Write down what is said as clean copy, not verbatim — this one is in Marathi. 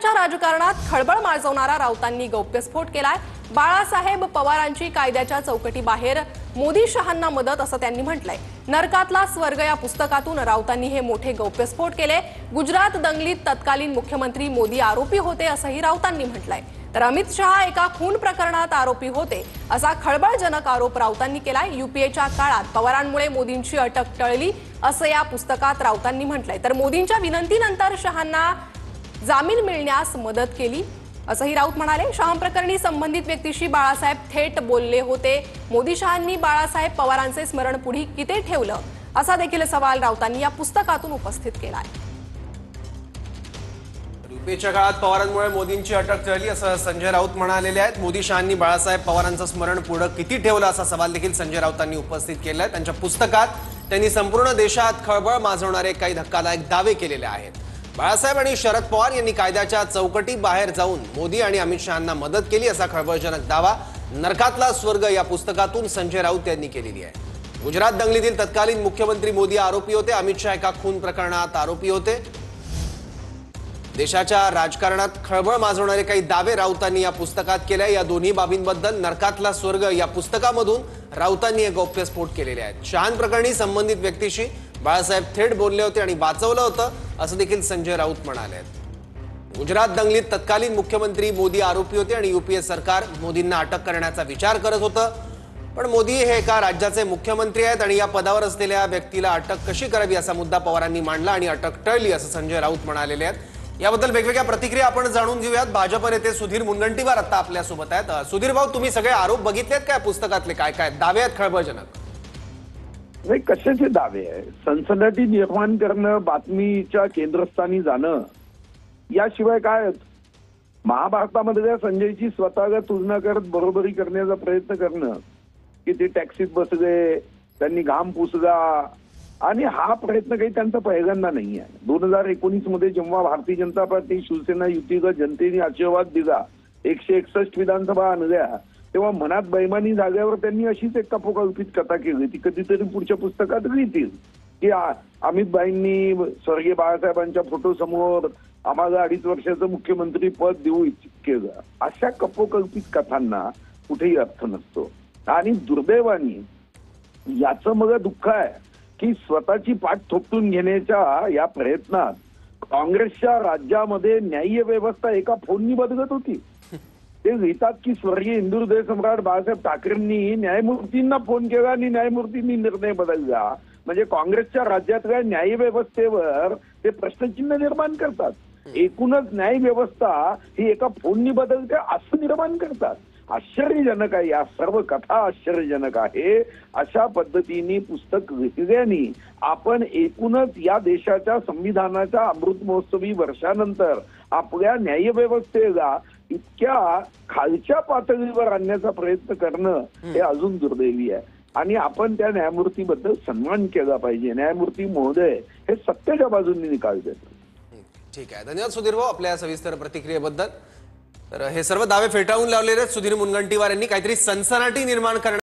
महाराष्ट्राच्या राजकारणात खळबळ माजवणारा राऊतांनी गौप्यस्फोट केलाय। बाळासाहेब पवारांची कायद्याच्या चौकटीबाहेर मोदी शहांना मदत असं त्यांनी म्हटलंय। नरकातला स्वर्ग या पुस्तकातून राऊतांनी हे मोठे गौप्यस्फोट केले। गुजरात दंगलीत तत्कालीन मुख्यमंत्री मोदी आरोपी होते असंही राऊतांनी म्हटलंय। तर अमित शहा एका खून प्रकरणात आरोपी होते असा खळबळजनक आरोप राऊतांनी केलाय। यूपीएच्या काळात पवारांमुळे मोदींची अटक टळली असं या पुस्तकात राऊतांनी म्हटलंय। तर मोदींच्या विनंतीनंतर शहांना जामीन मिळण्यास मदत केली असंही राऊत म्हणाले। शहां प्रकरणी संबंधित व्यक्तीशी बाळासाहेब थेट बोलले होते। मोदी शहांनी बाळासाहेब पवारांचे स्मरण पुढे किती ठेवलं असा देखील सवाल राऊतांनी या पुस्तकातून उपस्थित केलाय। यूपीएच्या काळात पवारांमुळे मोदींची अटक टळली असं संजय राऊत म्हणालेले आहेत। मोदी शहांनी बाळासाहेब पवारांचं स्मरण पुढे किती ठेवलं असा सवाल देखील संजय राऊतांनी उपस्थित केलाय। त्यांच्या पुस्तकात त्यांनी संपूर्ण देशात खळबळ माजवणारे काही धक्कादायक दावे केलेले आहेत। बाळासाहेब आणि शरद पवार यांनी कायद्याच्या चौकटी बाहेर जाऊन मोदी आणि अमित शहांना मदत केली असा खळबळजनक दावा नरकातला स्वर्ग या पुस्तकातून संजय राऊत यांनी केलेली आहे। गुजरात दंगलीतील तत्कालीन मुख्यमंत्री मोदी आरोपी होते। अमित शहा एका खून प्रकरणात आरोपी होते। देशाच्या राजकारणात खळबळ माजवणारे काही दावे राऊतांनी या पुस्तकात केले। या दोन्ही बाबींबद्दल नरकातला स्वर्ग या पुस्तकामधून राऊतांनी हे गौप्यस्फोट केलेले आहेत। शहां प्रकरणी संबंधित व्यक्तीशी बाळासाहेब थेट बोलले होते आणि वाचवलं होतं असं देखील संजय राऊत म्हणाले। गुजरात दंगलीत तत्कालीन मुख्यमंत्री मोदी आरोपी होते आणि यूपीए सरकार मोदींना अटक करण्याचा विचार करत होतं। पण मोदी हे एका राज्याचे मुख्यमंत्री आहेत आणि या पदावर असलेल्या व्यक्तीला अटक कशी करावी असा मुद्दा पवारांनी मांडला आणि अटक टळली असं संजय राऊत म्हणालेले आहेत। याबद्दल वेगवेगळ्या प्रतिक्रिया आपण जाणून घेऊयात। भाजप नेते सुधीर मुनगंटीवार आता आपल्या सोबत आहेत। सुधीर भाऊ, तुम्ही सगळे आरोप बघितलेत काय पुस्तकातले? काय काय दावे आहेत खळबळजनक? नाही, कशाचे दावे आहे? सनसनाटी निर्माण करणं, बातमीच्या केंद्रस्थानी जाणं, याशिवाय काय? महाभारतामध्ये संजयची स्वतःला तुलना करत बरोबरी करण्याचा प्रयत्न करणं की ते टॅक्सीत बसले, त्यांनी घाम पुसला, आणि हा प्रयत्न काही त्यांचा पहिल्यांदा नाही आहे। 2019 मध्ये जेव्हा भारतीय जनता पार्टी शिवसेना युतीला जनतेने आशीर्वाद दिला, 161 विधानसभा आणल्या, तेव्हा मनात बैमानी झाल्यावर त्यांनी अशीच एक कपोकल्पित कथा केली। ती कधीतरी पुढच्या पुस्तकात लिहितील की अमितभाईंनी स्वर्गीय बाळासाहेबांच्या फोटो समोर आम्हाला 2.5 वर्षाचं मुख्यमंत्री पद देऊ इच्छित केलं। अशा कपोकल्पित कथांना कुठेही अर्थ नसतो। आणि दुर्दैवाने याचं मला दुःख आहे की स्वतःची पाठ थोपटून घेण्याच्या या प्रयत्नात काँग्रेसच्या राज्यामध्ये न्याय्य व्यवस्था एका फोननी बदलत होती। ते लिहितात की स्वर्गीय हिंदू हृदय सम्राट बाळासाहेब ठाकरेंनी न्यायमूर्तींना फोन केला आणि न्यायमूर्तींनी निर्णय बदलला। म्हणजे काँग्रेसच्या राज्यातल्या न्याय व्यवस्थेवर ते प्रश्नचिन्ह निर्माण करतात। एकूणच न्याय व्यवस्था ही एका फोननी बदलते असं निर्माण करतात। आश्चर्यजनक आहे, या सर्व कथा आश्चर्यजनक आहे। अशा पद्धतीने पुस्तक लिहिल्याने आपण एकूणच या देशाच्या संविधानाच्या अमृत महोत्सवी वर्षानंतर आपल्या न्याय व्यवस्थेला इतक्या खालच्या पातळीवर आणण्याचा प्रयत्न करणं हे अजून दुर्दैवी आहे। आणि आपण त्या न्यायमूर्तीबद्दल सन्मान केला पाहिजे। न्यायमूर्ती महोदय हे सत्याच्या बाजूने निकाल देतात। ठीक आहे, धन्यवाद सुधीर भाऊ आपल्या सविस्तर प्रतिक्रियेबद्दल। तर हे सर्व दावे फेटाळून लावलेले सुधीर मुनगंटीवार यांनी काहीतरी सनसनाटी निर्माण करण्यात